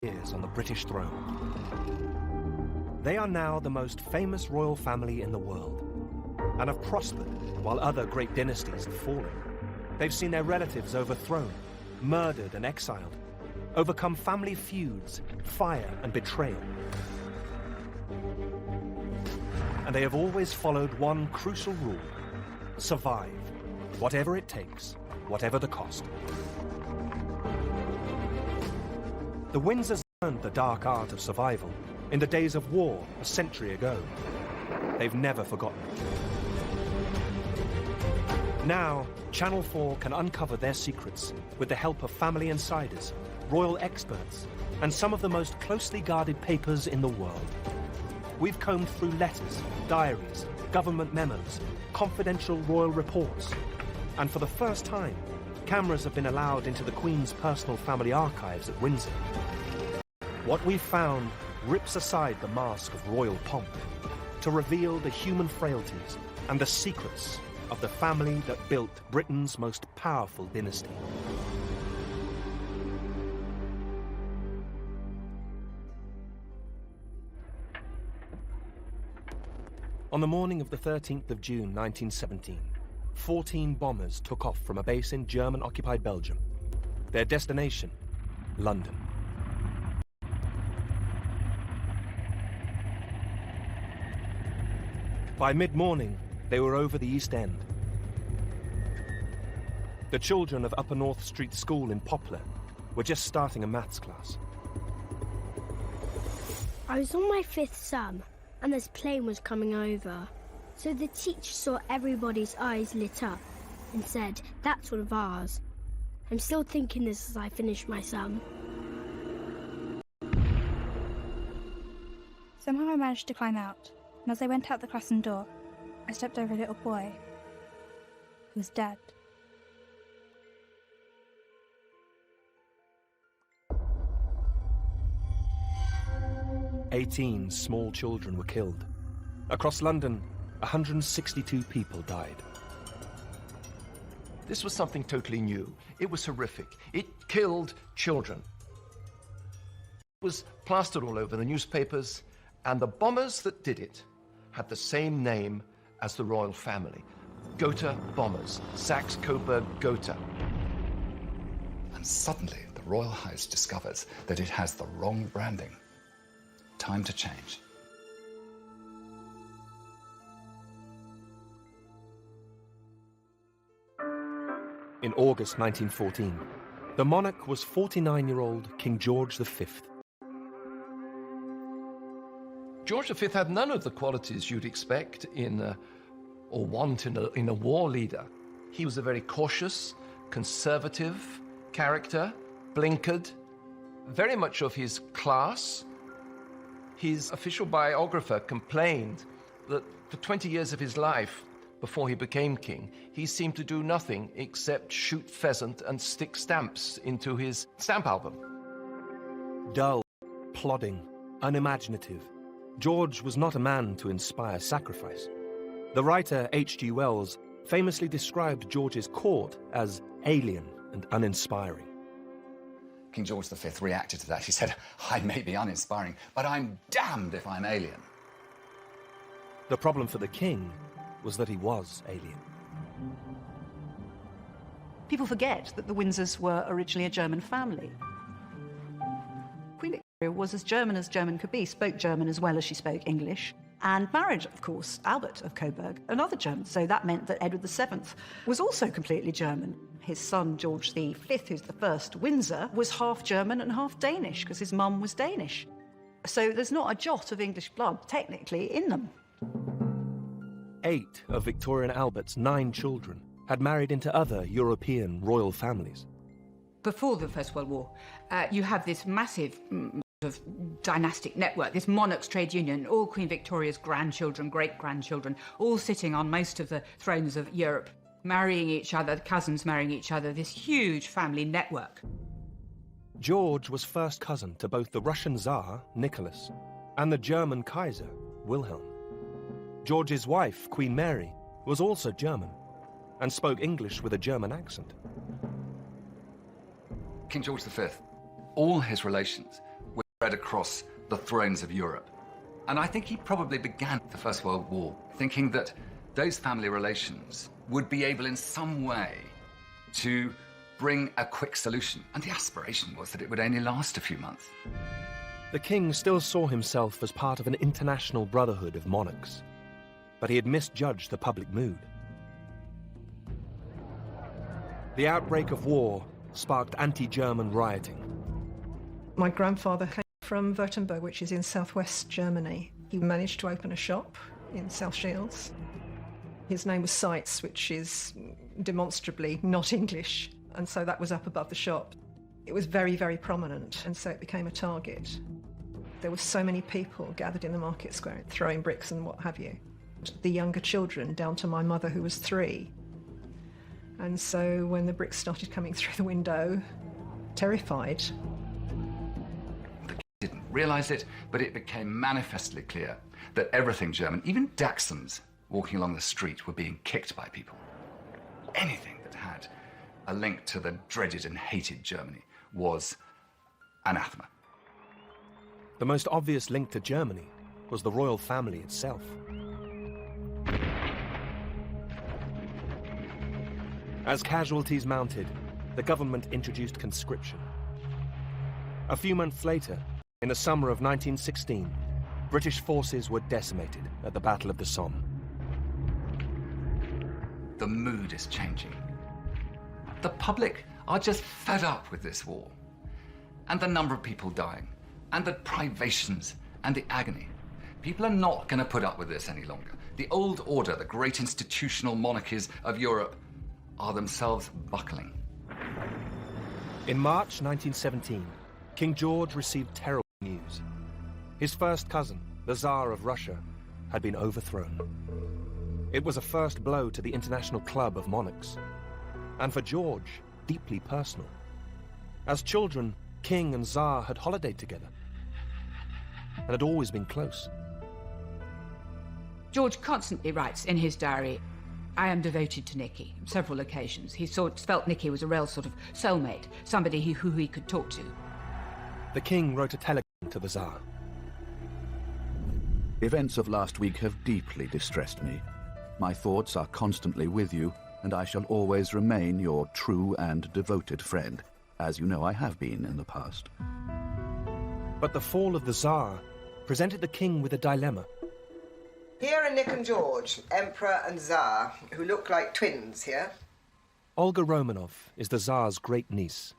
years on the British throne. They are now the most famous royal family in the world and have prospered while other great dynasties have fallen. They've seen their relatives overthrown, murdered and exiled, overcome family feuds, fire and betrayal. And they have always followed one crucial rule: survive, whatever it takes, whatever the cost. The Windsors learned the dark art of survival in the days of war a century ago. They've never forgotten it. Now, Channel 4 can uncover their secrets with the help of family insiders, royal experts, and some of the most closely guarded papers in the world. We've combed through letters, diaries, government memos, confidential royal reports, and for the first time, cameras have been allowed into the Queen's personal family archives at Windsor. What we've found rips aside the mask of royal pomp to reveal the human frailties and the secrets of the family that built Britain's most powerful dynasty. On the morning of the 13th of June 1917, 14 bombers took off from a base in German-occupied Belgium. Their destination, London. By mid-morning, they were over the East End. The children of Upper North Street School in Poplar were just starting a maths class. I was on my 5th sum, and this plane was coming over. So the teacher saw everybody's eyes lit up and said, "That's one of ours." I'm still thinking this as I finish my sum. Somehow I managed to climb out, and as I went out the classroom door, I stepped over a little boy who was dead. "18 small children were killed. Across London, 162 people died. This was something totally new. It was horrific. It killed children. It was plastered all over the newspapers, and the bombers that did it had the same name as the royal family. Gotha bombers. Saxe-Coburg-Gotha. And suddenly, the royal house discovers that it has the wrong branding. Time to change. In August 1914, the monarch was 49-year-old King George V. George V had none of the qualities you'd expect or want in a war leader. He was a very cautious, conservative character, blinkered, very much of his class. His official biographer complained that for 20 years of his life, before he became king, he seemed to do nothing except shoot pheasant and stick stamps into his stamp album. Dull, plodding, unimaginative, George was not a man to inspire sacrifice. The writer H.G. Wells famously described George's court as alien and uninspiring. King George V reacted to that. He said, "I may be uninspiring, but I'm damned if I'm alien." The problem for the king was that he was alien. People forget that the Windsors were originally a German family. Queen Victoria was as German could be, spoke German as well as she spoke English, and married, of course, Albert of Coburg, another German. So that meant that Edward VII was also completely German. His son, George V, who's the first Windsor, was half German and half Danish, because his mum was Danish. So there's not a jot of English blood, technically, in them. 8 of Victoria and Albert's 9 children had married into other European royal families. Before the First World War, you have this massive of dynastic network, this monarchs' trade union, all Queen Victoria's grandchildren, great-grandchildren, all sitting on most of the thrones of Europe, marrying each other, cousins marrying each other, this huge family network. George was first cousin to both the Russian Tsar, Nicholas, and the German Kaiser, Wilhelm. George's wife, Queen Mary, was also German and spoke English with a German accent. King George V, all his relations spread across the thrones of Europe. And I think he probably began the First World War thinking that those family relations would be able in some way to bring a quick solution. And the aspiration was that it would only last a few months. The king still saw himself as part of an international brotherhood of monarchs, but he had misjudged the public mood. The outbreak of war sparked anti-German rioting. My grandfather came from Württemberg, which is in southwest Germany. He managed to open a shop in South Shields. His name was Seitz, which is demonstrably not English, and so that was up above the shop. It was very, very prominent, and so it became a target. There were so many people gathered in the market square, throwing bricks and what have you. The younger children, down to my mother, who was 3. And so when the bricks started coming through the window, terrified. The king didn't realise it, but it became manifestly clear that everything German, even Dachshunds walking along the street, were being kicked by people. Anything that had a link to the dreaded and hated Germany was anathema. The most obvious link to Germany was the royal family itself. As casualties mounted, the government introduced conscription. A few months later, in the summer of 1916, British forces were decimated at the Battle of the Somme. The mood is changing. The public are just fed up with this war, and the number of people dying, and the privations, and the agony. People are not going to put up with this any longer. The old order, the great institutional monarchies of Europe, are themselves buckling. In March 1917, King George received terrible news. His first cousin, the Tsar of Russia, had been overthrown. It was a first blow to the international club of monarchs, and for George, deeply personal. As children, King and Tsar had holidayed together, and had always been close. George constantly writes in his diary, "I am devoted to Nicky," on several occasions. He felt Nicky was a real sort of soulmate, somebody who he could talk to. The king wrote a telegram to the Tsar. The events of last week have deeply distressed me. My thoughts are constantly with you, and I shall always remain your true and devoted friend, as you know I have been in the past. But the fall of the Tsar presented the king with a dilemma. Here are Nick and George, Emperor and Tsar, who look like twins here. Olga Romanov is the Tsar's great niece.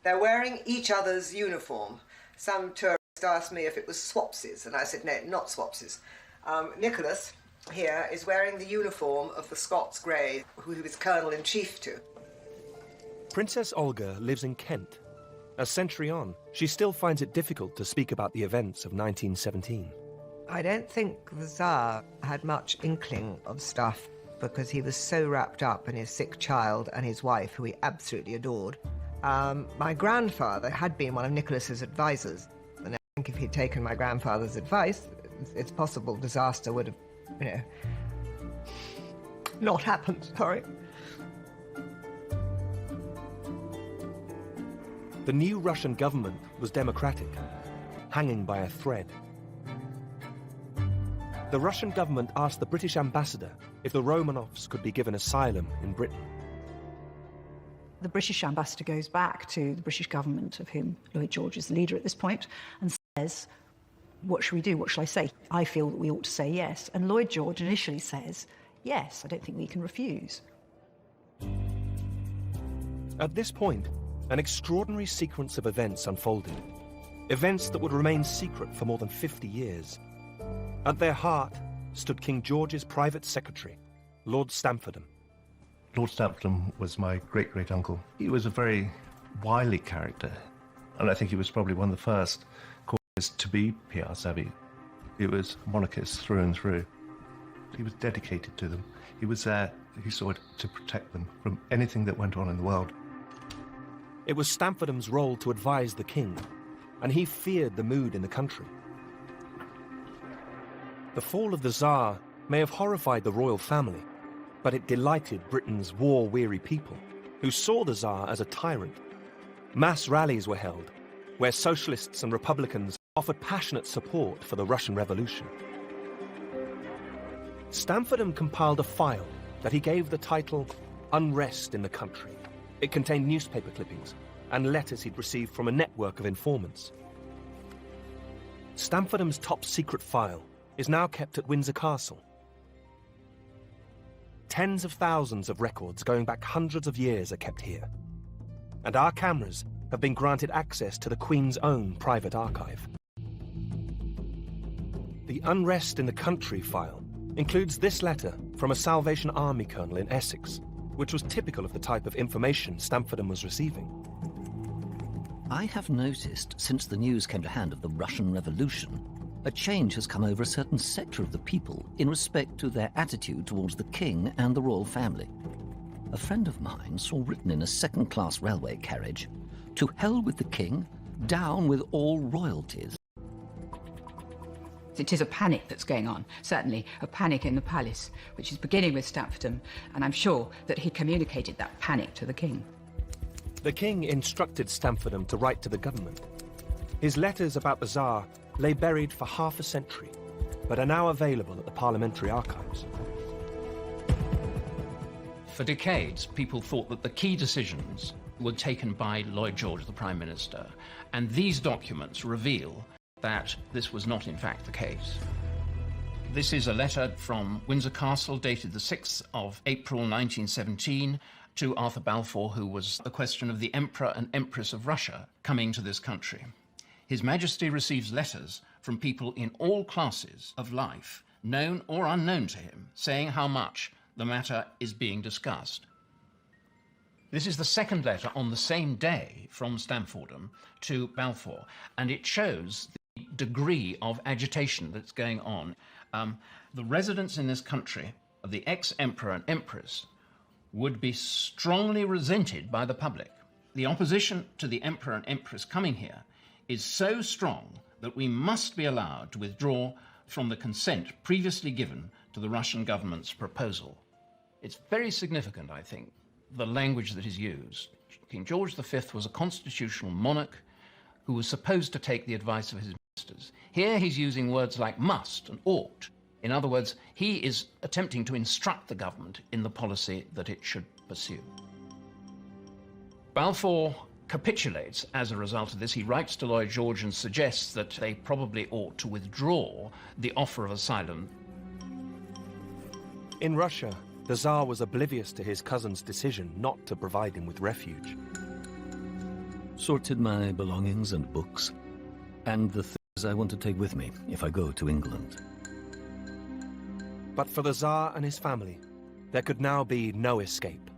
They're wearing each other's uniform. Some tourist asked me if it was swapsies, and I said, no, not swapsies. Nicholas here is wearing the uniform of the Scots Greys, who he was Colonel-in-Chief to. Princess Olga lives in Kent. A century on, she still finds it difficult to speak about the events of 1917. I don't think the Tsar had much inkling of stuff because he was so wrapped up in his sick child and his wife, who he absolutely adored. My grandfather had been one of Nicholas's advisors, and I think if he'd taken my grandfather's advice, it's possible disaster would have, not happened, sorry. The new Russian government was democratic, hanging by a thread. The Russian government asked the British ambassador if the Romanovs could be given asylum in Britain. The British ambassador goes back to the British government, of whom Lloyd George is the leader at this point, and says, what should we do? What shall I say? I feel that we ought to say yes. And Lloyd George initially says, yes, I don't think we can refuse. At this point, an extraordinary sequence of events unfolded. Events that would remain secret for more than 50 years. At their heart stood King George's private secretary, Lord Stamfordham. Lord Stamfordham was my great-great-uncle. He was a very wily character, and I think he was probably one of the first courtiers to be PR savvy. He was monarchist through and through. He was dedicated to them. He was there, he saw it, to protect them from anything that went on in the world. It was Stamfordham's role to advise the king, and he feared the mood in the country. The fall of the Tsar may have horrified the royal family, but it delighted Britain's war-weary people, who saw the Tsar as a tyrant. Mass rallies were held, where socialists and republicans offered passionate support for the Russian Revolution. Stamfordham compiled a file that he gave the title Unrest in the Country. It contained newspaper clippings and letters he'd received from a network of informants. Stamfordham's top-secret file is now kept at Windsor Castle. Tens of thousands of records going back hundreds of years are kept here. And our cameras have been granted access to the Queen's own private archive. The Unrest in the Country file includes this letter from a Salvation Army colonel in Essex, which was typical of the type of information Stamfordham was receiving. I have noticed, since the news came to hand of the Russian Revolution, a change has come over a certain sector of the people in respect to their attitude towards the king and the royal family. A friend of mine saw written in a second-class railway carriage, "To hell with the king, down with all royalties." It is a panic that's going on, certainly a panic in the palace, which is beginning with Stamfordham, and I'm sure that he communicated that panic to the king. The king instructed Stamfordham to write to the government. His letters about the Tsar lay buried for half a century, but are now available at the Parliamentary Archives. For decades, people thought that the key decisions were taken by Lloyd George, the Prime Minister, and these documents reveal that this was not in fact the case. This is a letter from Windsor Castle dated the 6th of April 1917 to Arthur Balfour, who was the question of the Emperor and Empress of Russia coming to this country. His Majesty receives letters from people in all classes of life, known or unknown to him, saying how much the matter is being discussed. This is the second letter on the same day from Stamfordham to Balfour, and it shows the degree of agitation that's going on. The residents in this country of the ex-emperor and empress would be strongly resented by the public. The opposition to the emperor and empress coming here is so strong that we must be allowed to withdraw from the consent previously given to the Russian government's proposal. It's very significant, I think, the language that is used. King George V was a constitutional monarch who was supposed to take the advice of his ministers. Here he's using words like must and ought. In other words, he is attempting to instruct the government in the policy that it should pursue. Balfour capitulates as a result of this. He writes to Lloyd George and suggests that they probably ought to withdraw the offer of asylum. In Russia, the Tsar was oblivious to his cousin's decision not to provide him with refuge. Sorted my belongings and books, and the things I want to take with me if I go to England. But for the Tsar and his family, there could now be no escape.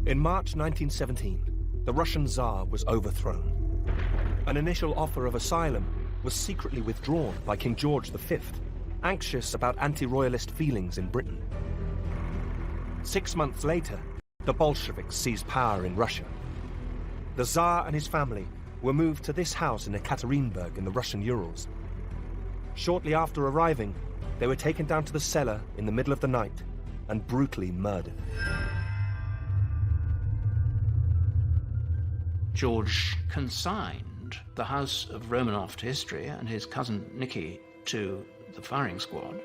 In March 1917, the Russian Tsar was overthrown. An initial offer of asylum was secretly withdrawn by King George V, anxious about anti-royalist feelings in Britain. 6 months later, the Bolsheviks seized power in Russia. The Tsar and his family were moved to this house in Ekaterinburg in the Russian Urals. Shortly after arriving, they were taken down to the cellar in the middle of the night and brutally murdered. George consigned the house of Romanov to history and his cousin Nicky to the firing squad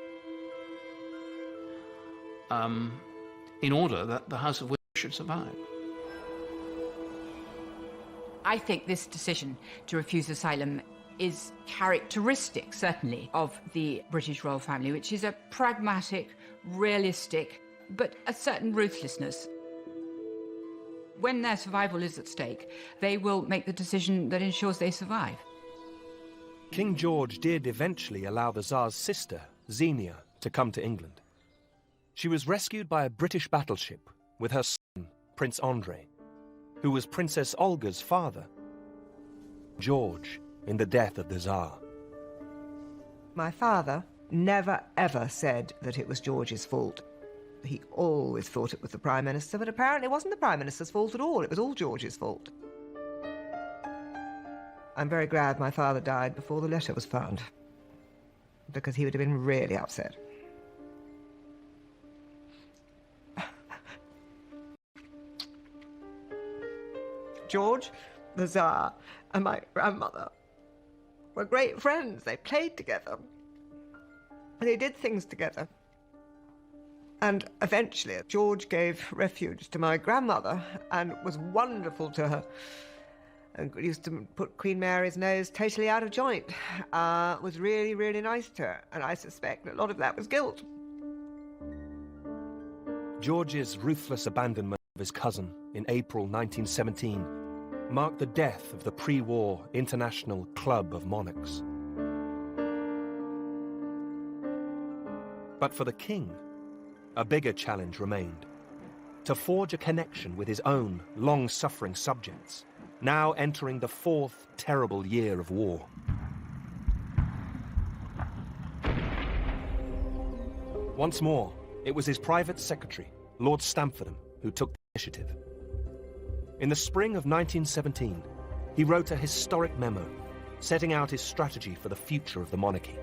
in order that the House of Windsor should survive. I think this decision to refuse asylum is characteristic, certainly, of the British royal family, which is a pragmatic, realistic, but a certain ruthlessness. When their survival is at stake, they will make the decision that ensures they survive. King George did eventually allow the Tsar's sister, Xenia, to come to England. She was rescued by a British battleship with her son, Prince Andrei, who was Princess Olga's father, George, in the death of the Tsar. My father never, ever said that it was George's fault. He always thought it was the Prime Minister, but apparently it wasn't the Prime Minister's fault at all. It was all George's fault. I'm very glad my father died before the letter was found, because he would have been really upset. George, the Tsar, and my grandmother were great friends. They played together. They did things together. And eventually, George gave refuge to my grandmother and was wonderful to her. And used to put Queen Mary's nose totally out of joint. Was really, really nice to her. And I suspect a lot of that was guilt. George's ruthless abandonment of his cousin in April 1917 marked the death of the pre-war International Club of Monarchs. But for the king, a bigger challenge remained: to forge a connection with his own long-suffering subjects, now entering the fourth terrible year of war. Once more, it was his private secretary, Lord Stamfordham, who took the initiative. In the spring of 1917, he wrote a historic memo, setting out his strategy for the future of the monarchy.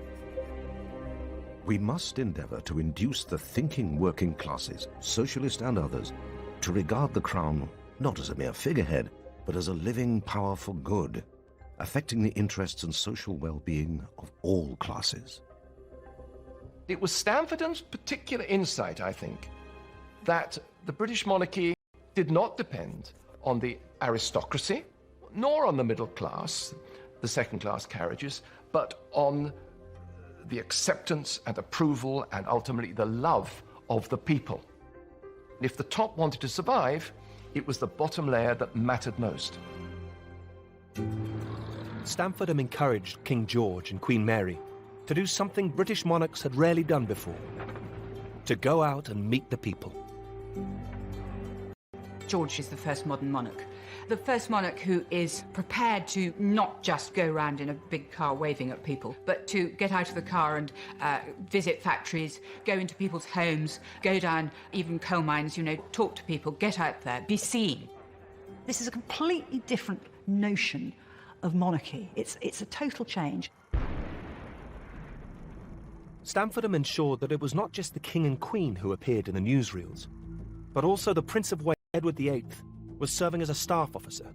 We must endeavour to induce the thinking working classes, socialist and others, to regard the crown not as a mere figurehead, but as a living power for good, affecting the interests and social well-being of all classes. It was Stamfordham's particular insight, I think, that the British monarchy did not depend on the aristocracy, nor on the middle class, the second-class carriages, but on the acceptance and approval and ultimately the love of the people. If the top wanted to survive, it was the bottom layer that mattered most. Stamfordham encouraged King George and Queen Mary to do something British monarchs had rarely done before: to go out and meet the people. George is the first modern monarch. The first monarch who is prepared to not just go around in a big car waving at people, but to get out of the car and visit factories, go into people's homes, go down even coal mines, talk to people, get out there, be seen. This is a completely different notion of monarchy. It's a total change. Stamfordham ensured that it was not just the King and Queen who appeared in the newsreels, but also the Prince of Wales, Edward VIII, was serving as a staff officer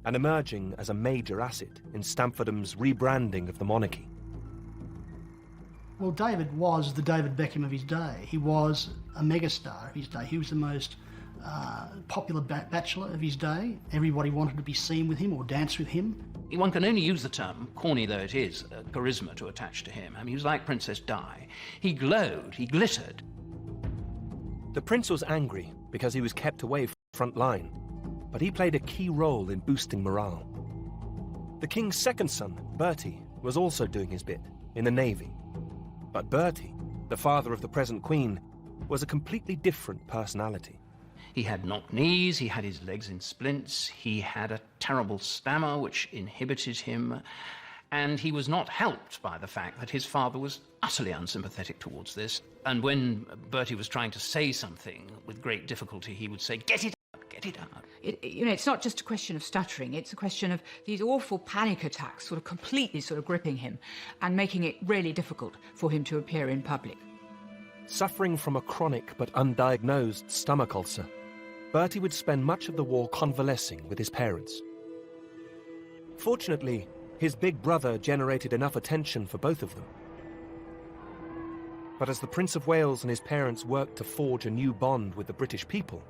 and emerging as a major asset in Stamfordham's rebranding of the monarchy. Well, David was the David Beckham of his day. He was a megastar of his day. He was the most popular bachelor of his day. Everybody wanted to be seen with him or dance with him. One can only use the term, corny though it is, charisma to attach to him. I mean, he was like Princess Di. He glowed, he glittered. The prince was angry because he was kept away from the front line, but he played a key role in boosting morale. The king's second son, Bertie, was also doing his bit in the navy. But Bertie, the father of the present queen, was a completely different personality. He had knocked knees, he had his legs in splints, he had a terrible stammer which inhibited him, and he was not helped by the fact that his father was utterly unsympathetic towards this. And when Bertie was trying to say something with great difficulty, he would say, "Get it out, get it out." It's not just a question of stuttering, it's a question of these awful panic attacks sort of completely gripping him and making it really difficult for him to appear in public. Suffering from a chronic but undiagnosed stomach ulcer, Bertie would spend much of the war convalescing with his parents. Fortunately, his big brother generated enough attention for both of them. But as the Prince of Wales and his parents worked to forge a new bond with the British people,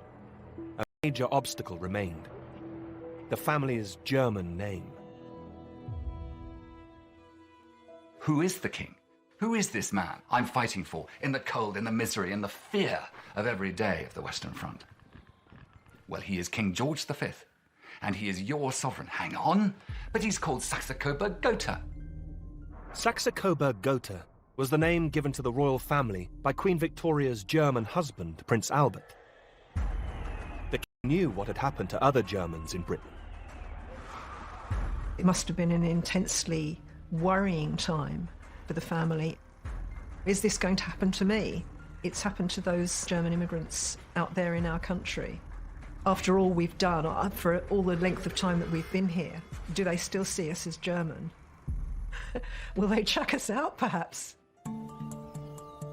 a major obstacle remained: the family's German name. Who is the king? Who is this man I'm fighting for in the cold, in the misery, in the fear of every day of the Western Front? Well, he is King George V, and he is your sovereign. Hang on, but he's called Saxe-Coburg-Gotha. Saxe-Coburg-Gotha was the name given to the royal family by Queen Victoria's German husband, Prince Albert. The king knew what had happened to other Germans in Britain. It must have been an intensely worrying time for the family. Is this going to happen to me? It's happened to those German immigrants out there in our country. After all we've done, for all the length of time that we've been here, do they still see us as German? Will they chuck us out, perhaps?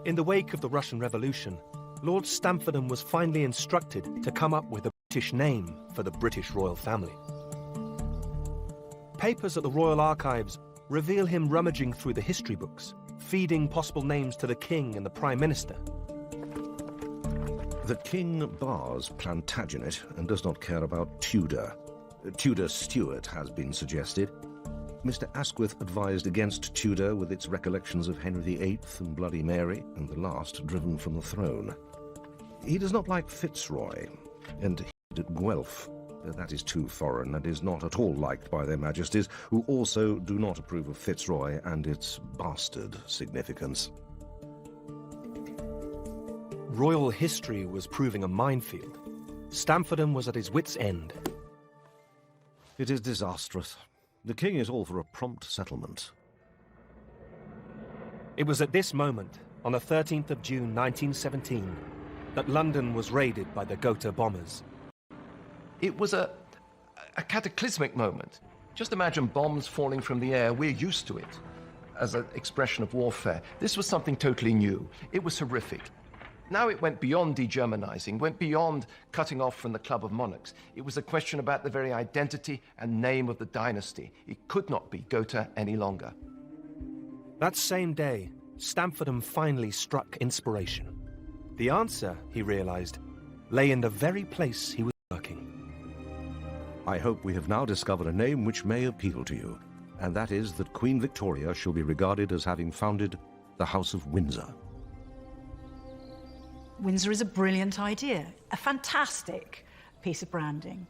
In the wake of the Russian Revolution, Lord Stamfordham was finally instructed to come up with a British name for the British royal family. Papers at the Royal Archives reveal him rummaging through the history books, feeding possible names to the King and the Prime Minister. The King bars Plantagenet and does not care about Tudor. Tudor Stuart has been suggested. Mr. Asquith advised against Tudor with its recollections of Henry VIII and Bloody Mary, and the last driven from the throne. He does not like Fitzroy, and Guelph. That is too foreign and is not at all liked by their majesties, who also do not approve of Fitzroy and its bastard significance. Royal history was proving a minefield. Stamfordham was at his wit's end. It is disastrous. The King is all for a prompt settlement. It was at this moment, on the 13th of June 1917, that London was raided by the Gotha bombers. It was a cataclysmic moment. Just imagine bombs falling from the air. We're used to it as an expression of warfare. This was something totally new. It was horrific. Now it went beyond degermanizing, went beyond cutting off from the Club of Monarchs. It was a question about the very identity and name of the dynasty. It could not be Gotha any longer. That same day, Stamfordham finally struck inspiration. The answer, he realized, lay in the very place he was working. I hope we have now discovered a name which may appeal to you, and that is that Queen Victoria shall be regarded as having founded the House of Windsor. Windsor is a brilliant idea, a fantastic piece of branding.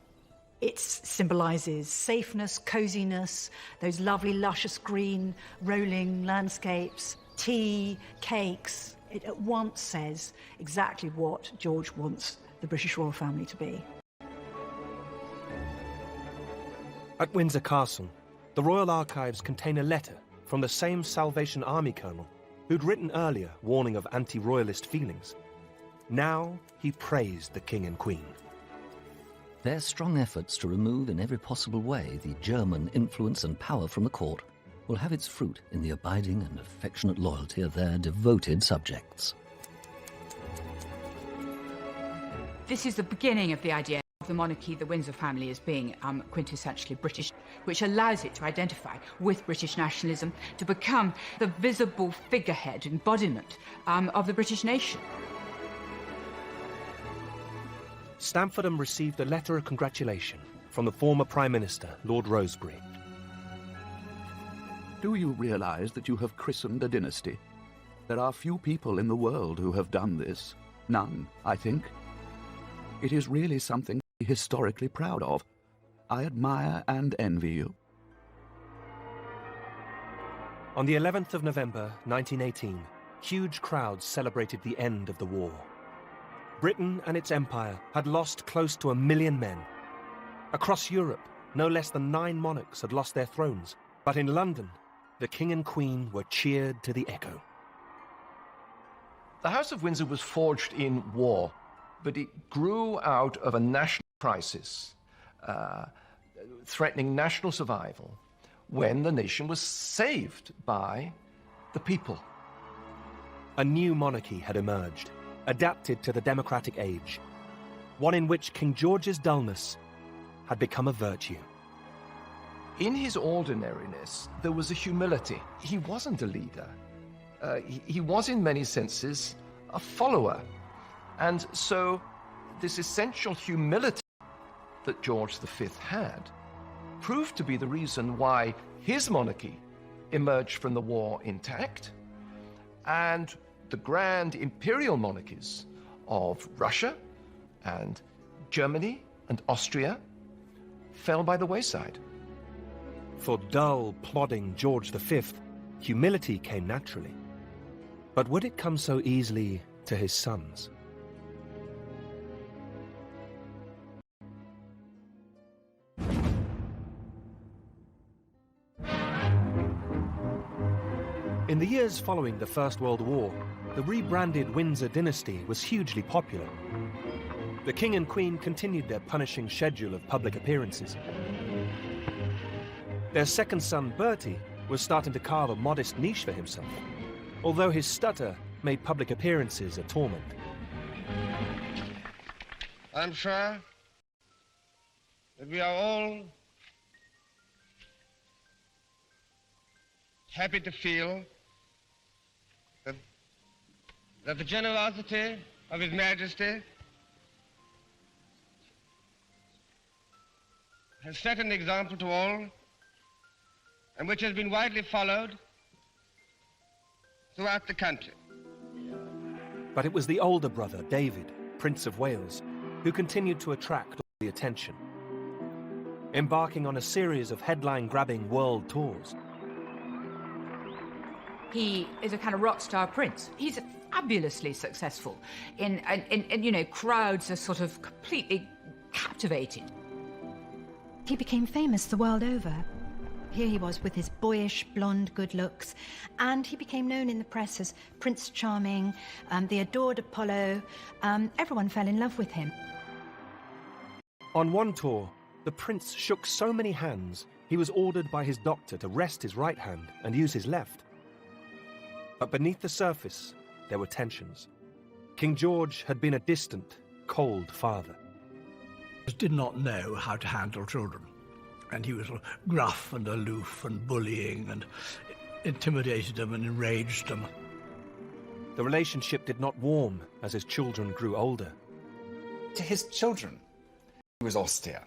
It symbolises safeness, coziness, those lovely luscious green rolling landscapes, tea, cakes. It at once says exactly what George wants the British royal family to be. At Windsor Castle, the Royal Archives contain a letter from the same Salvation Army colonel who'd written earlier warning of anti-royalist feelings. Now he praised the King and Queen. Their strong efforts to remove in every possible way the German influence and power from the court will have its fruit in the abiding and affectionate loyalty of their devoted subjects. This is the beginning of the idea of the monarchy, the Windsor family, as being quintessentially British, which allows it to identify with British nationalism, to become the visible figurehead, embodiment of the British nation. Stamfordham received a letter of congratulation from the former Prime Minister, Lord Rosebery. Do you realize that you have christened a dynasty? There are few people in the world who have done this. None, I think. It is really something to be historically proud of. I admire and envy you. On the 11th of November, 1918, huge crowds celebrated the end of the war. Britain and its empire had lost close to 1 million men. Across Europe, no less than 9 monarchs had lost their thrones. But in London, the King and Queen were cheered to the echo. The House of Windsor was forged in war, but it grew out of a national crisis, threatening national survival, when the nation was saved by the people. A new monarchy had emerged, adapted to the democratic age, one in which King George's dullness had become a virtue. In his ordinariness, there was a humility. He wasn't a leader. He was, in many senses, a follower. And so, this essential humility that George V had proved to be the reason why his monarchy emerged from the war intact, and the grand imperial monarchies of Russia and Germany and Austria fell by the wayside. For dull, plodding George V, humility came naturally. But would it come so easily to his sons? In the years following the First World War, the rebranded Windsor dynasty was hugely popular. The King and Queen continued their punishing schedule of public appearances. Their second son, Bertie, was starting to carve a modest niche for himself, although his stutter made public appearances a torment. I'm sure that we are all happy to feel that the generosity of His Majesty has set an example to all, and which has been widely followed throughout the country. But it was the older brother, David, Prince of Wales, who continued to attract all the attention, embarking on a series of headline-grabbing world tours. He is a kind of rock star prince. He's fabulously successful. In you know, crowds are sort of completely captivated. He became famous the world over. Here he was with his boyish, blonde good looks, and he became known in the press as Prince Charming, the adored Apollo. Everyone fell in love with him. On one tour, the prince shook so many hands, he was ordered by his doctor to rest his right hand and use his left. But beneath the surface, there were tensions. King George had been a distant, cold father. He did not know how to handle children, and he was gruff and aloof and bullying and intimidated them and enraged them. The relationship did not warm as his children grew older. To his children, he was austere.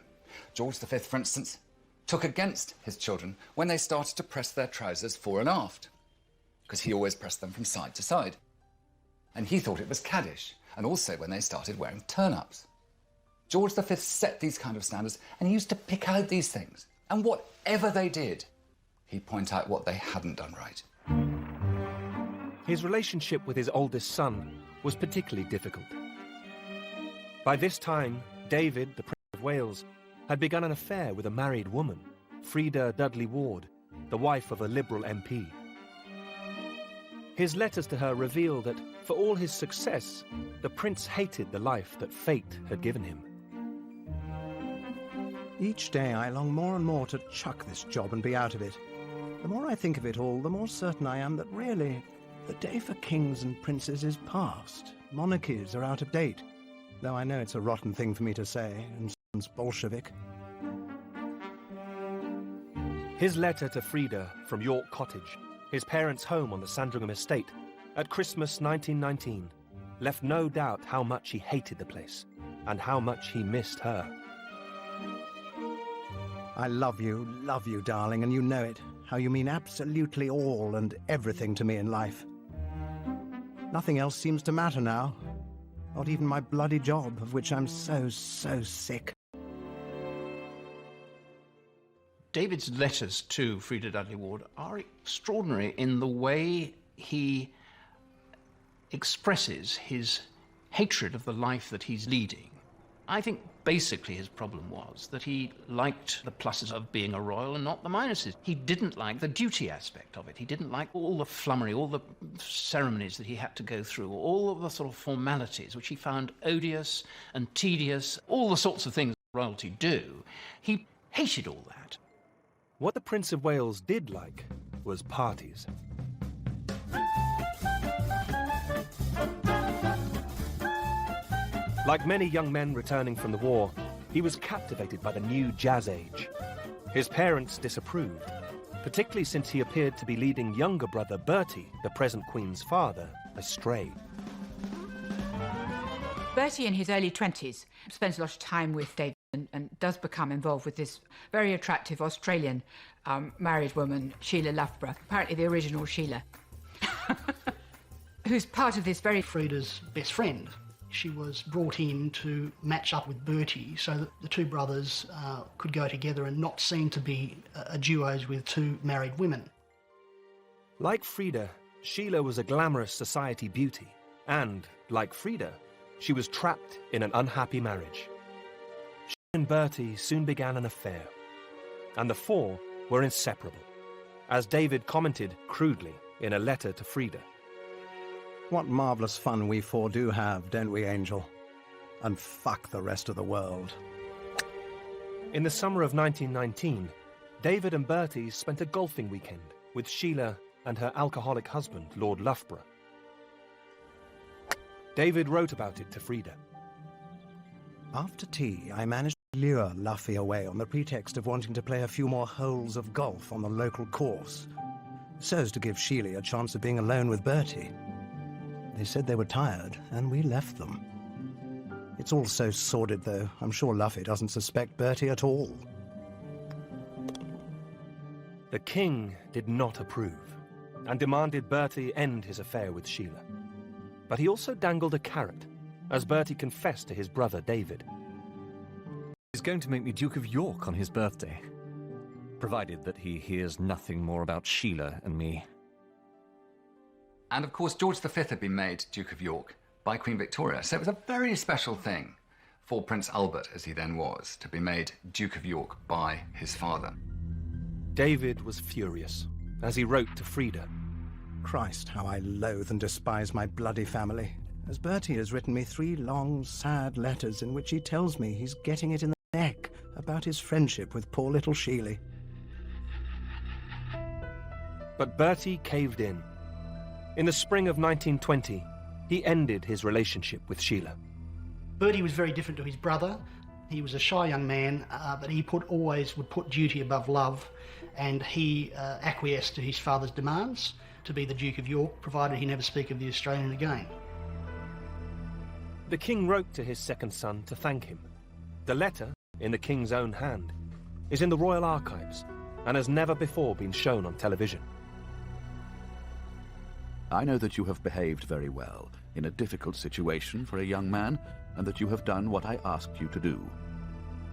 George V, for instance, took against his children when they started to press their trousers fore and aft, because he always pressed them from side to side. And he thought it was caddish, and also when they started wearing turn-ups. George V set these kind of standards, and he used to pick out these things. And whatever they did, he'd point out what they hadn't done right. His relationship with his oldest son was particularly difficult. By this time, David, the Prince of Wales, had begun an affair with a married woman, Frida Dudley Ward, the wife of a Liberal MP. His letters to her reveal that, for all his success, the prince hated the life that fate had given him. Each day I long more and more to chuck this job and be out of it. The more I think of it all, the more certain I am that really, the day for kings and princes is past. Monarchies are out of date. Though I know it's a rotten thing for me to say, and sounds Bolshevik. His letter to Frida from York Cottage, his parents' home on the Sandringham estate, at Christmas 1919, left no doubt how much he hated the place, and how much he missed her. I love you, darling, and you know it. How you mean absolutely all and everything to me in life. Nothing else seems to matter now. Not even my bloody job, of which I'm so sick. David's letters to Frida Dudley Ward are extraordinary in the way he expresses his hatred of the life that he's leading. I think basically his problem was that he liked the pluses of being a royal and not the minuses. He didn't like the duty aspect of it. He didn't like all the flummery, all the ceremonies that he had to go through, all of the sort of formalities which he found odious and tedious, all the sorts of things royalty do. He hated all that. What the Prince of Wales did like was parties. Like many young men returning from the war, he was captivated by the new jazz age. His parents disapproved, particularly since he appeared to be leading younger brother Bertie, the present Queen's father, astray. Bertie, in his early 20s, spends a lot of time with David and does become involved with this very attractive Australian married woman, Sheila Loughborough, apparently the original Sheila, who's part of this very... Frida's best friend. She was brought in to match up with Bertie so that the two brothers could go together and not seem to be a duos with two married women. Like Frida, Sheila was a glamorous society beauty, and, like Frida, she was trapped in an unhappy marriage. She and Bertie soon began an affair, and the four were inseparable, as David commented crudely in a letter to Frida. What marvellous fun we four do have, don't we, Angel? And fuck the rest of the world. In the summer of 1919, David and Bertie spent a golfing weekend with Sheila and her alcoholic husband, Lord Loughborough. David wrote about it to Frida. After tea, I managed to lure Luffy away on the pretext of wanting to play a few more holes of golf on the local course. so as to give Sheila a chance of being alone with Bertie. They said they were tired, and we left them. It's all so sordid, though. I'm sure Luffy doesn't suspect Bertie at all. The king did not approve, and demanded Bertie end his affair with Sheila. But he also dangled a carrot, as Bertie confessed to his brother David. He's going to make me Duke of York on his birthday, provided that he hears nothing more about Sheila and me. And of course, George V had been made Duke of York by Queen Victoria, so it was a very special thing for Prince Albert, as he then was, to be made Duke of York by his father. David was furious, as he wrote to Frida. Christ, how I loathe and despise my bloody family, as Bertie has written me 3 long, sad letters in which he tells me he's getting it in the neck about his friendship with poor little Sheila. But Bertie caved in. In the spring of 1920, he ended his relationship with Sheila. Bertie was very different to his brother. He was a shy young man, but he always would put duty above love, and he acquiesced to his father's demands to be the Duke of York, provided he never speak of the Australian again. The king wrote to his second son to thank him. The letter, in the king's own hand, is in the Royal Archives and has never before been shown on television. I know that you have behaved very well in a difficult situation for a young man, and that you have done what I asked you to do.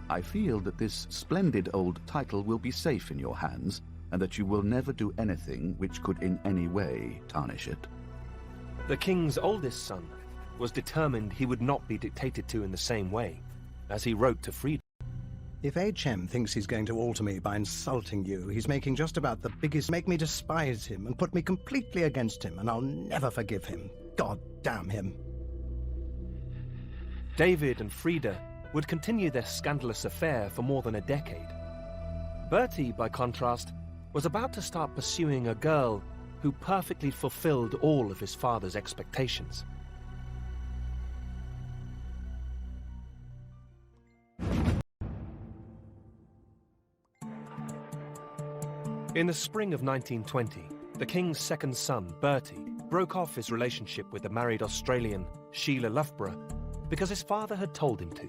I feel that this splendid old title will be safe in your hands, and that you will never do anything which could in any way tarnish it. The king's oldest son was determined he would not be dictated to in the same way, as he wrote to Frida. If H.M. thinks he's going to alter me by insulting you, he's making just about the biggest make me despise him and put me completely against him, and I'll never forgive him. God damn him. David and Frida would continue their scandalous affair for more than a decade. Bertie, by contrast, was about to start pursuing a girl who perfectly fulfilled all of his father's expectations. In the spring of 1920, the king's second son, Bertie, broke off his relationship with the married Australian Sheila Loughborough because his father had told him to.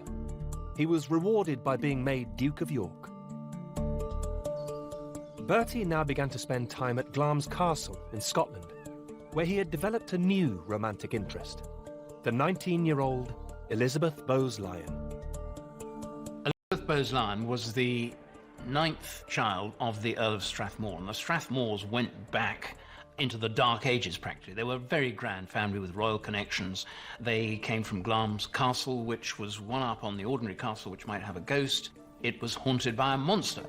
He was rewarded by being made Duke of York. Bertie now began to spend time at Glamis Castle in Scotland, where he had developed a new romantic interest, the 19-year-old Elizabeth Bowes-Lyon. Elizabeth Bowes-Lyon was the 9th child of the Earl of Strathmore, and the Strathmores went back into the Dark Ages practically. They were a very grand family with royal connections. They came from Glamis Castle, which was one up on the ordinary castle, which might have a ghost. It was haunted by a monster.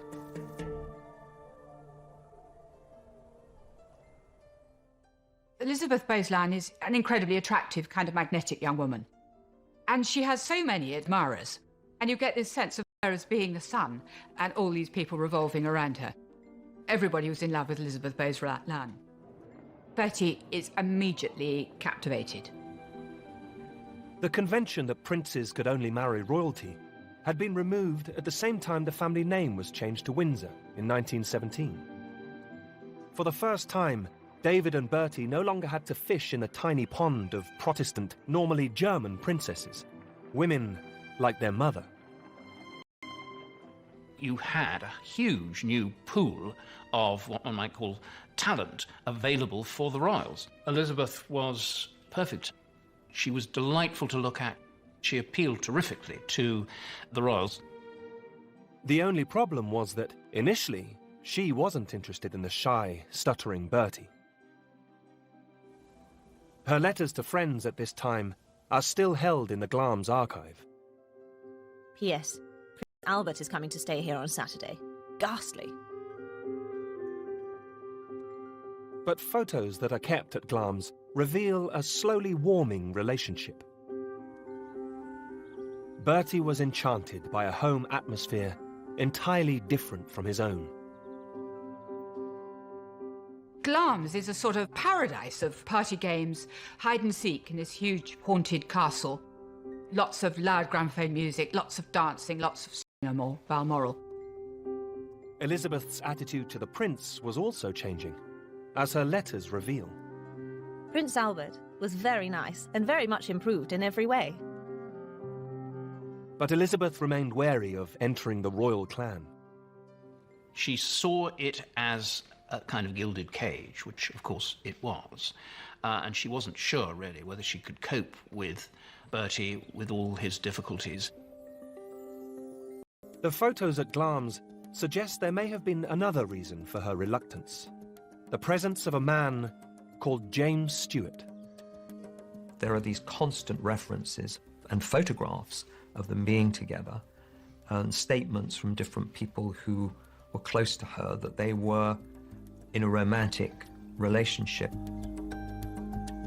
Elizabeth Bowes-Lyon is an incredibly attractive, kind of magnetic young woman. And she has so many admirers. And you get this sense of her as being the sun, and all these people revolving around her. Everybody was in love with Elizabeth Bowes-Lyon. Bertie is immediately captivated. The convention that princes could only marry royalty had been removed at the same time the family name was changed to Windsor in 1917. For the first time, David and Bertie no longer had to fish in the tiny pond of Protestant, normally German princesses, women like their mother. You had a huge new pool of what one might call talent available for the royals. Elizabeth was perfect. She was delightful to look at. She appealed terrifically to the royals. The only problem was that, initially, she wasn't interested in the shy, stuttering Bertie. Her letters to friends at this time are still held in the Glamis archive. P.S. Prince Albert is coming to stay here on Saturday. Ghastly. But photos that are kept at Glamis reveal a slowly warming relationship. Bertie was enchanted by a home atmosphere entirely different from his own. Glamis is a sort of paradise of party games, hide and seek in this huge haunted castle. Lots of loud gramophone music, lots of dancing, lots of Balmoral. Elizabeth's attitude to the prince was also changing, as her letters reveal. Prince Albert was very nice and very much improved in every way. But Elizabeth remained wary of entering the royal clan. She saw it as a kind of gilded cage, which of course it was, and she wasn't sure really whether she could cope with Bertie with all his difficulties. The photos at Glamis suggest there may have been another reason for her reluctance: the presence of a man called James Stuart. There are these constant references and photographs of them being together, and statements from different people who were close to her that they were in a romantic relationship.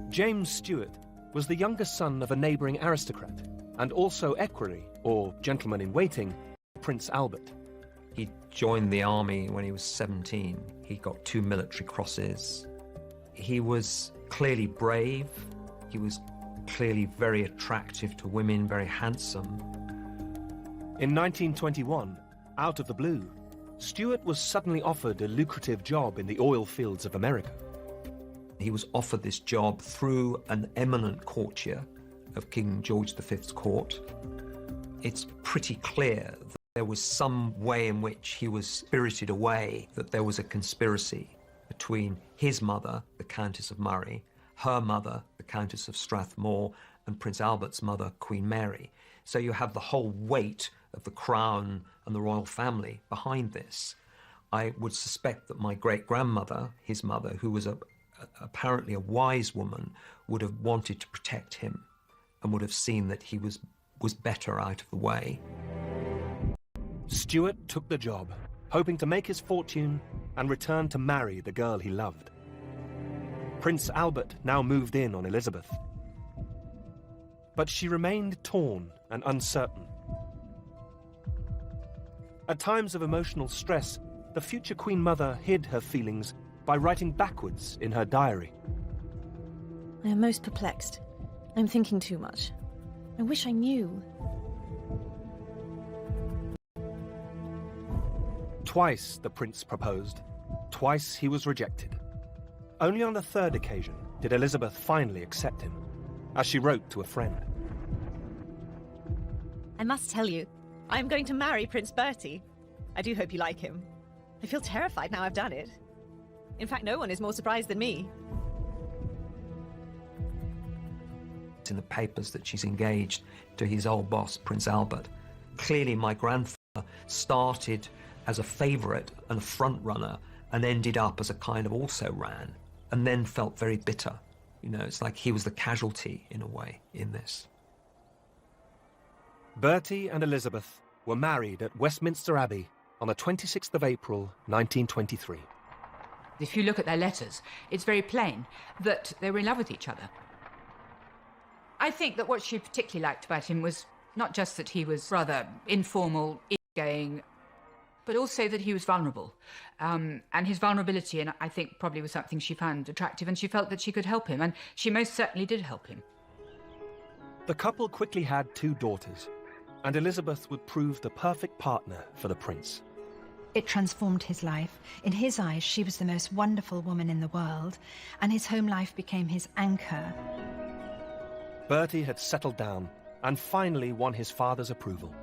James Stuart was the youngest son of a neighbouring aristocrat, and also equerry, or gentleman-in-waiting, Prince Albert. He joined the army when he was 17. He got 2 military crosses. He was clearly brave. He was clearly very attractive to women, very handsome. In 1921, out of the blue, Stuart was suddenly offered a lucrative job in the oil fields of America. He was offered this job through an eminent courtier of King George V's court. It's pretty clear that there was some way in which he was spirited away, that there was a conspiracy between his mother, the Countess of Murray, her mother, the Countess of Strathmore, and Prince Albert's mother, Queen Mary. So you have the whole weight of the crown and the royal family behind this. I would suspect that my great-grandmother, his mother, who was apparently a wise woman, would have wanted to protect him and would have seen that he was better out of the way. Stuart took the job, hoping to make his fortune and return to marry the girl he loved. Prince Albert now moved in on Elizabeth. But she remained torn and uncertain. At times of emotional stress, the future Queen Mother hid her feelings by writing backwards in her diary. I am most perplexed. I'm thinking too much. I wish I knew. Twice the prince proposed. Twice he was rejected. Only on the third occasion did Elizabeth finally accept him, as she wrote to a friend. I must tell you, I am going to marry Prince Bertie. I do hope you like him. I feel terrified now I've done it. In fact, no one is more surprised than me. It's in the papers that she's engaged to his old boss, Prince Albert. Clearly, my grandfather started as a favourite and a front-runner and ended up as a kind of also-ran, and then felt very bitter. You know, it's like he was the casualty, in a way, in this. Bertie and Elizabeth were married at Westminster Abbey on the 26th of April, 1923. If you look at their letters, it's very plain that they were in love with each other. I think that what she particularly liked about him was not just that he was rather informal, easygoing, but also that he was vulnerable. And his vulnerability, and I think probably was something she found attractive, and she felt that she could help him, and she most certainly did help him. The couple quickly had 2 daughters, and Elizabeth would prove the perfect partner for the prince. It transformed his life. In his eyes, she was the most wonderful woman in the world, and his home life became his anchor. Bertie had settled down and finally won his father's approval.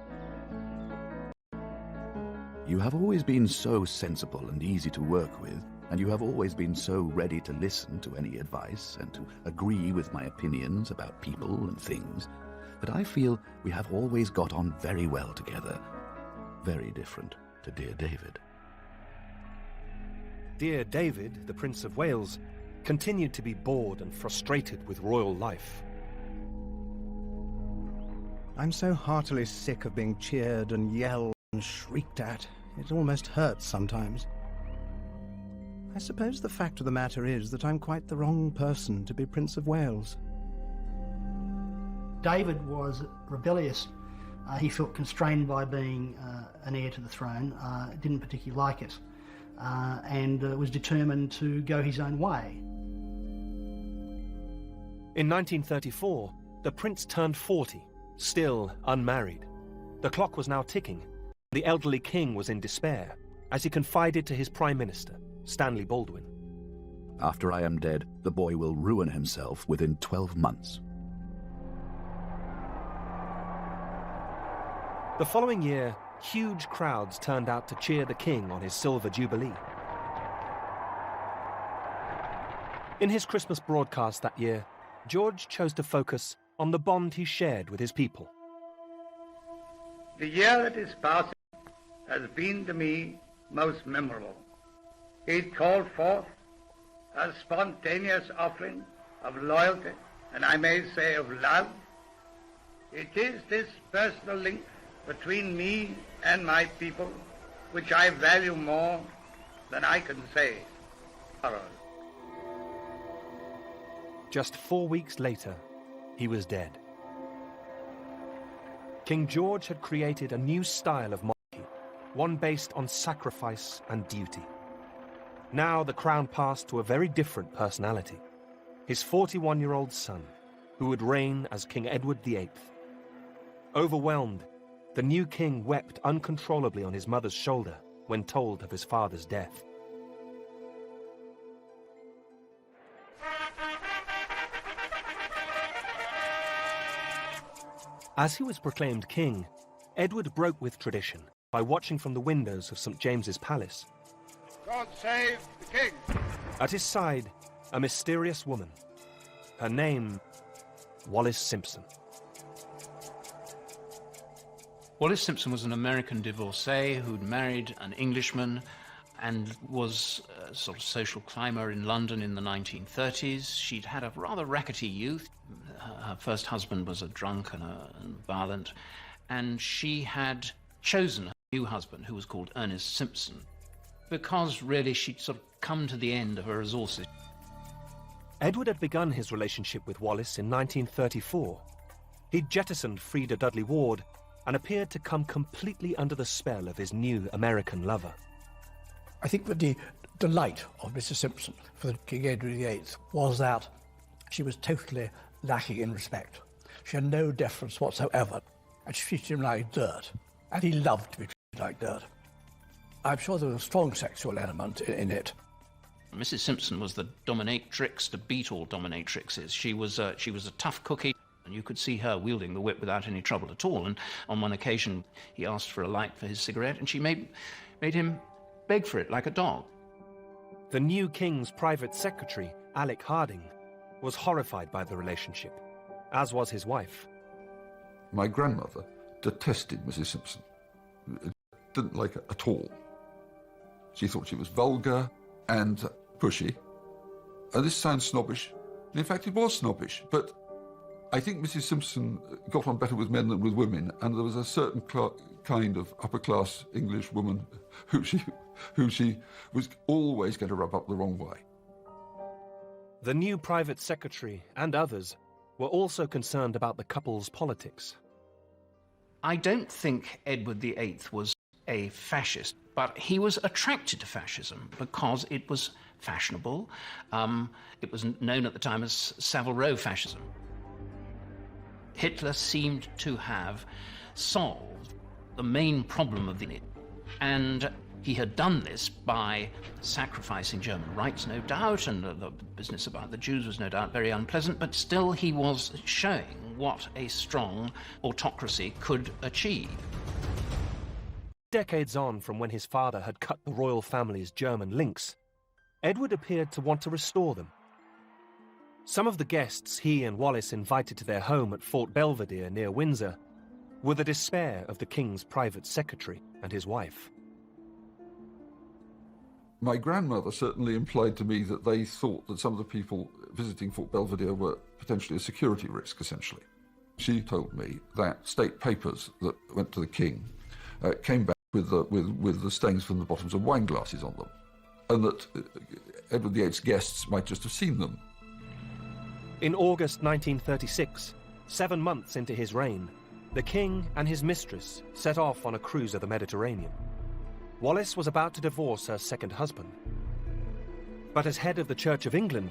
You have always been so sensible and easy to work with, and you have always been so ready to listen to any advice and to agree with my opinions about people and things, that I feel we have always got on very well together. Very different to dear David. Dear David, the Prince of Wales, continued to be bored and frustrated with royal life. I'm so heartily sick of being cheered and yelled and shrieked at. It almost hurts sometimes. I suppose the fact of the matter is that I'm quite the wrong person to be Prince of Wales. David was rebellious. He felt constrained by being an heir to the throne, didn't particularly like it, and was determined to go his own way. In 1934, the prince turned 40, still unmarried. The clock was now ticking. The elderly king was in despair, as he confided to his Prime Minister, Stanley Baldwin. After I am dead, the boy will ruin himself within 12 months. The following year, huge crowds turned out to cheer the king on his silver jubilee. In his Christmas broadcast that year, George chose to focus on the bond he shared with his people. The year that is passing has been to me most memorable. It called forth a spontaneous offering of loyalty, and I may say of love. It is this personal link between me and my people which I value more than I can say. Just 4 weeks later, he was dead. King George had created a new style of monarchy, one based on sacrifice and duty. Now the crown passed to a very different personality, his 41-year-old son, who would reign as King Edward VIII. Overwhelmed, the new king wept uncontrollably on his mother's shoulder when told of his father's death. As he was proclaimed king, Edward broke with tradition by watching from the windows of St. James's Palace. God save the king! At his side, a mysterious woman. Her name, Wallis Simpson. Wallis Simpson was an American divorcee who'd married an Englishman and was a sort of social climber in London in the 1930s. She'd had a rather rackety youth. Her first husband was a drunk and violent, and she had chosen her new husband, who was called Ernest Simpson, because really she'd sort of come to the end of her resources. Edward had begun his relationship with Wallis in 1934. He'd jettisoned Freda Dudley Ward and appeared to come completely under the spell of his new American lover. I think that the delight of Mrs. Simpson for King Edward VIII was that she was totally lacking in respect. She had no deference whatsoever, and she treated him like dirt, and he loved to be treated like dirt. I'm sure there was a strong sexual element in it. Mrs. Simpson was the dominatrix to beat all dominatrixes. She was a tough cookie, and you could see her wielding the whip without any trouble at all. And on one occasion, he asked for a light for his cigarette, and she made him beg for it like a dog. The new king's private secretary, Alec Harding, was horrified by the relationship, as was his wife. My grandmother detested Mrs. Simpson. Didn't like her at all. She thought she was vulgar and pushy. And this sounds snobbish. In fact, it was snobbish. But I think Mrs. Simpson got on better with men than with women, and there was a certain kind of upper-class English woman who she was always going to rub up the wrong way. The new private secretary and others were also concerned about the couple's politics. I don't think Edward VIII was a fascist, but he was attracted to fascism because it was fashionable. It was known at the time as Savile Row fascism. Hitler seemed to have solved the main problem of the... and he had done this by sacrificing German rights, no doubt, and the business about the Jews was no doubt very unpleasant, but still he was showing what a strong autocracy could achieve. Decades on from when his father had cut the royal family's German links, Edward appeared to want to restore them. Some of the guests he and Wallis invited to their home at Fort Belvedere near Windsor were the despair of the king's private secretary and his wife. My grandmother certainly implied to me that they thought that some of the people visiting Fort Belvedere were potentially a security risk, essentially. She told me that state papers that went to the king came back with the stains from the bottoms of wine glasses on them, and that Edward VIII's guests might just have seen them. In August 1936, 7 months into his reign, the king and his mistress set off on a cruise of the Mediterranean. Wallis was about to divorce her second husband. But as head of the Church of England,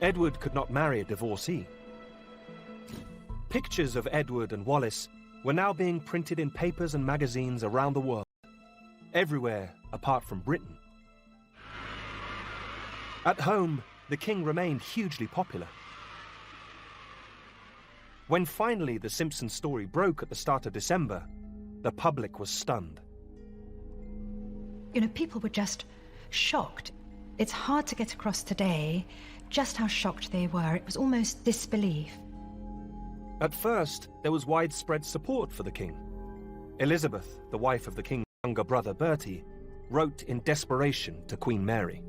Edward could not marry a divorcee. Pictures of Edward and Wallis were now being printed in papers and magazines around the world, everywhere apart from Britain. At home, the king remained hugely popular. When finally the Simpsons story broke at the start of December, the public was stunned. You know, people were just shocked. It's hard to get across today just how shocked they were. It was almost disbelief. At first, there was widespread support for the king. Elizabeth, the wife of the king's younger brother Bertie, wrote in desperation to Queen Mary.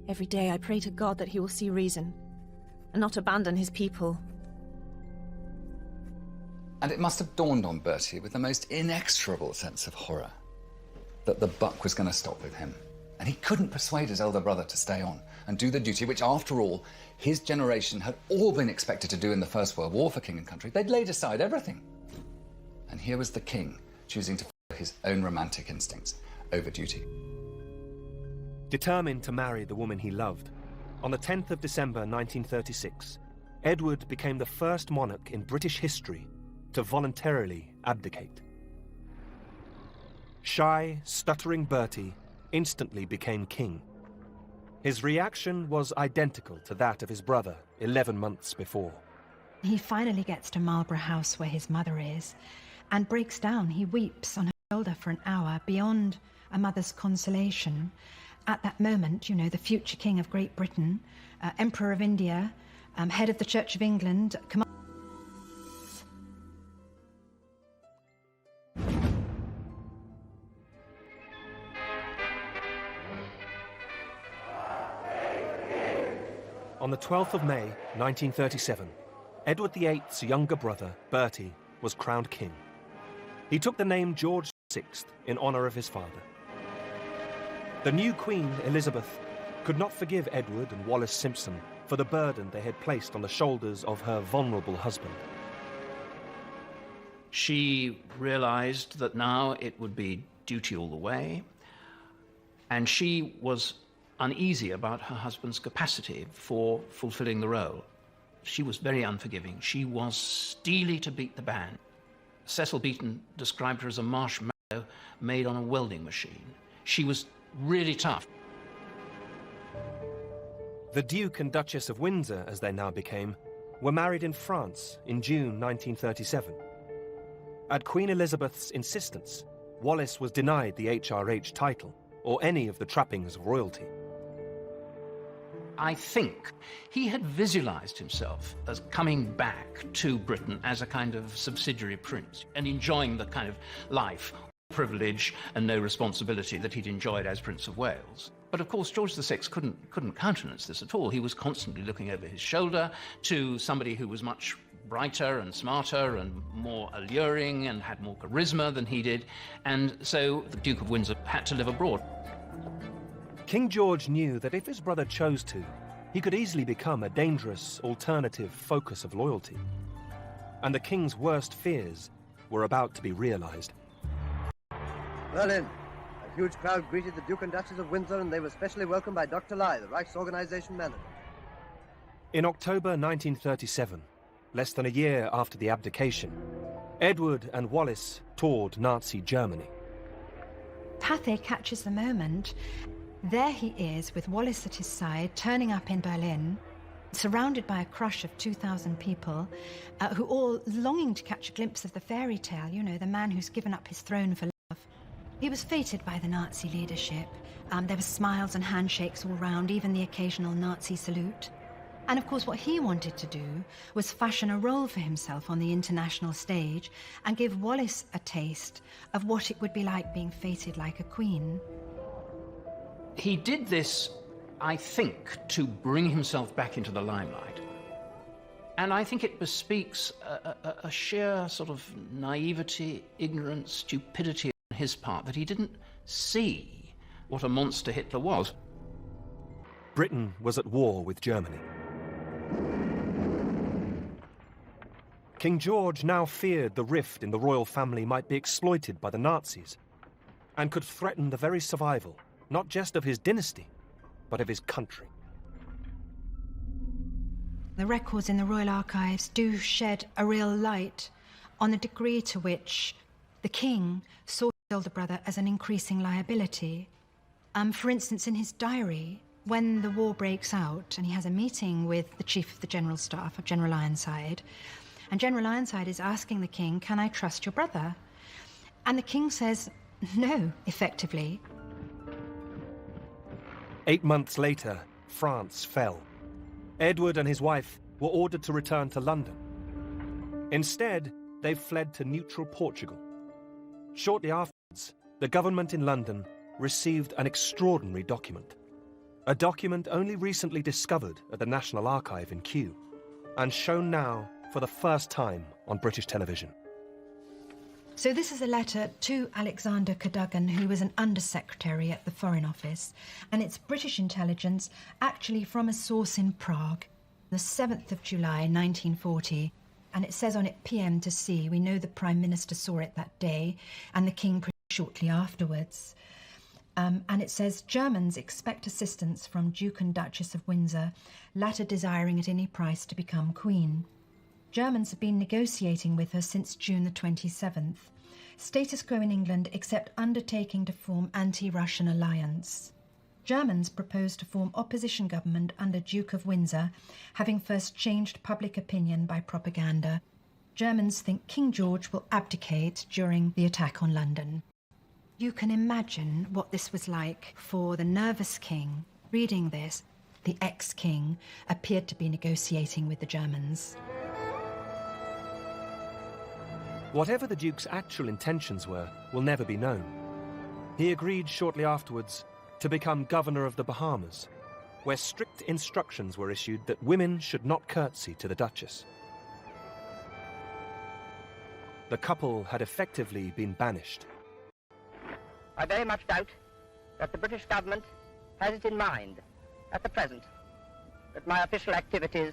Every day I pray to God that he will see reason and not abandon his people. And it must have dawned on Bertie with the most inexorable sense of horror that the buck was going to stop with him. And he couldn't persuade his elder brother to stay on and do the duty which, after all, his generation had all been expected to do in the First World War for king and country. They'd laid aside everything. And here was the king choosing to follow his own romantic instincts over duty. Determined to marry the woman he loved, on the 10th of December 1936, Edward became the first monarch in British history to voluntarily abdicate. Shy, stuttering Bertie instantly became king. His reaction was identical to that of his brother 11 months before. He finally gets to Marlborough House where his mother is and breaks down. He weeps on her shoulder for an hour beyond a mother's consolation. At that moment, you know, the future king of Great Britain, Emperor of India, head of the Church of England, On the 12th of May, 1937, Edward VIII's younger brother, Bertie, was crowned king. He took the name George VI in honour of his father. The new Queen, Elizabeth, could not forgive Edward and Wallis Simpson for the burden they had placed on the shoulders of her vulnerable husband. She realized that now it would be duty all the way, and she was uneasy about her husband's capacity for fulfilling the role. She was very unforgiving. She was steely to beat the band. Cecil Beaton described her as a marshmallow made on a welding machine. She was really tough. The Duke and Duchess of Windsor, as they now became, were married in France in June 1937. At Queen Elizabeth's insistence, Wallis was denied the HRH title or any of the trappings of royalty. I think he had visualized himself as coming back to Britain as a kind of subsidiary prince and enjoying the kind of life, privilege and no responsibility that he'd enjoyed as Prince of Wales. But of course George VI couldn't countenance this at all. He was constantly looking over his shoulder to somebody who was much brighter and smarter and more alluring and had more charisma than he did, and so the Duke of Windsor had to live abroad. King George knew that if his brother chose to, he could easily become a dangerous alternative focus of loyalty. And the king's worst fears were about to be realized. Berlin. A huge crowd greeted the Duke and Duchess of Windsor, and they were specially welcomed by Dr. Lai, the Reichsorganisation manager. In October 1937, less than a year after the abdication, Edward and Wallis toured Nazi Germany. Pathé catches the moment. There he is, with Wallis at his side, turning up in Berlin, surrounded by a crush of 2,000 people, who all longing to catch a glimpse of the fairy tale, you know, the man who's given up his throne for love. He was feted by the Nazi leadership. There were smiles and handshakes all round, even the occasional Nazi salute. And of course what he wanted to do was fashion a role for himself on the international stage and give Wallis a taste of what it would be like being feted like a queen. He did this, I think, to bring himself back into the limelight. And I think it bespeaks a sheer sort of naivety, ignorance, stupidity on his part that he didn't see what a monster Hitler was. Britain was at war with Germany. King George now feared the rift in the royal family might be exploited by the Nazis and could threaten the very survival, not just of his dynasty, but of his country. The records in the Royal Archives do shed a real light on the degree to which the king saw his older brother as an increasing liability. For instance, in his diary, when the war breaks out and he has a meeting with the Chief of the General Staff, of General Ironside, and General Ironside is asking the king, can I trust your brother? And the king says no, effectively. 8 months later, France fell. Edward and his wife were ordered to return to London. Instead, they fled to neutral Portugal. Shortly afterwards, the government in London received an extraordinary document. A document only recently discovered at the National Archive in Kew, and shown now for the first time on British television. So this is a letter to Alexander Cadogan, who was an undersecretary at the Foreign Office, and it's British intelligence, actually from a source in Prague, the 7th of July, 1940, and it says on it PM to C. We know the Prime Minister saw it that day, and the King pretty shortly afterwards. And it says, Germans expect assistance from Duke and Duchess of Windsor, latter desiring at any price to become Queen. Germans have been negotiating with her since June the 27th. Status quo in England except undertaking to form anti-Russian alliance. Germans propose to form opposition government under Duke of Windsor, having first changed public opinion by propaganda. Germans think King George will abdicate during the attack on London. You can imagine what this was like for the nervous king. Reading this, the ex-king appeared to be negotiating with the Germans. Whatever the Duke's actual intentions were will never be known. He agreed shortly afterwards to become governor of the Bahamas, where strict instructions were issued that women should not curtsy to the Duchess. The couple had effectively been banished. I very much doubt that the British government has it in mind, at the present, that my official activities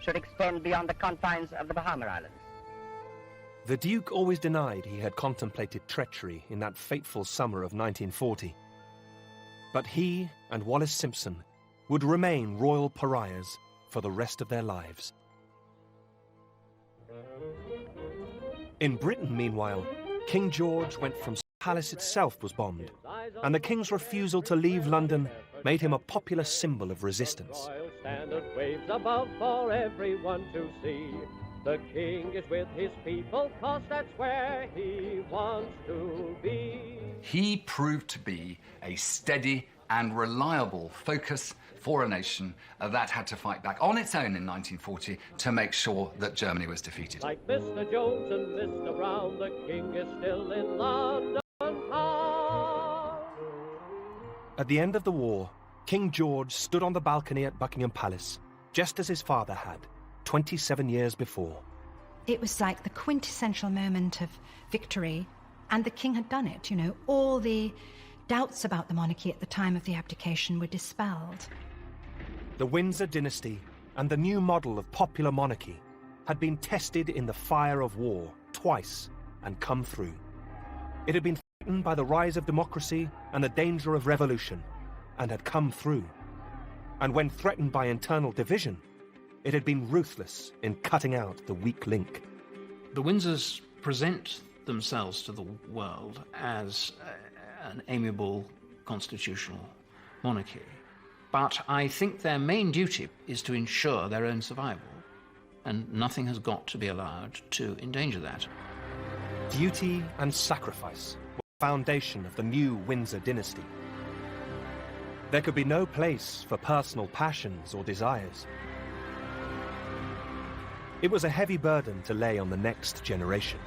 should extend beyond the confines of the Bahama Islands. The Duke always denied he had contemplated treachery in that fateful summer of 1940. But he and Wallis Simpson would remain royal pariahs for the rest of their lives. In Britain, meanwhile, King George went from Palace itself was bombed, and the King's refusal to leave London made him a popular symbol of resistance. Royal standard waves above for everyone to see. The King is with his people, 'cause that's where he wants to be. He proved to be a steady and reliable focus for a nation that had to fight back on its own in 1940 to make sure that Germany was defeated. Like Mr. Jones and Mr. Brown, the King is still in London town. At the end of the war, King George stood on the balcony at Buckingham Palace, just as his father had, 27 years before. It was like the quintessential moment of victory, and the king had done it, you know. All the doubts about the monarchy at the time of the abdication were dispelled. The Windsor dynasty and the new model of popular monarchy had been tested in the fire of war twice and come through. It had been threatened by the rise of democracy and the danger of revolution, and had come through. And when threatened by internal division, it had been ruthless in cutting out the weak link. The Windsors present themselves to the world as an amiable constitutional monarchy. But I think their main duty is to ensure their own survival, and nothing has got to be allowed to endanger that. Duty and sacrifice were the foundation of the new Windsor dynasty. There could be no place for personal passions or desires. It was a heavy burden to lay on the next generation.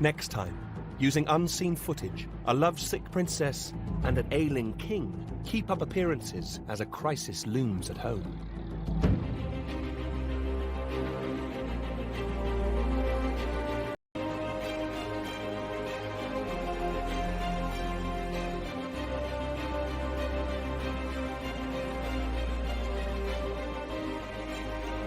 Next time, using unseen footage, a lovesick princess and an ailing king keep up appearances as a crisis looms at home.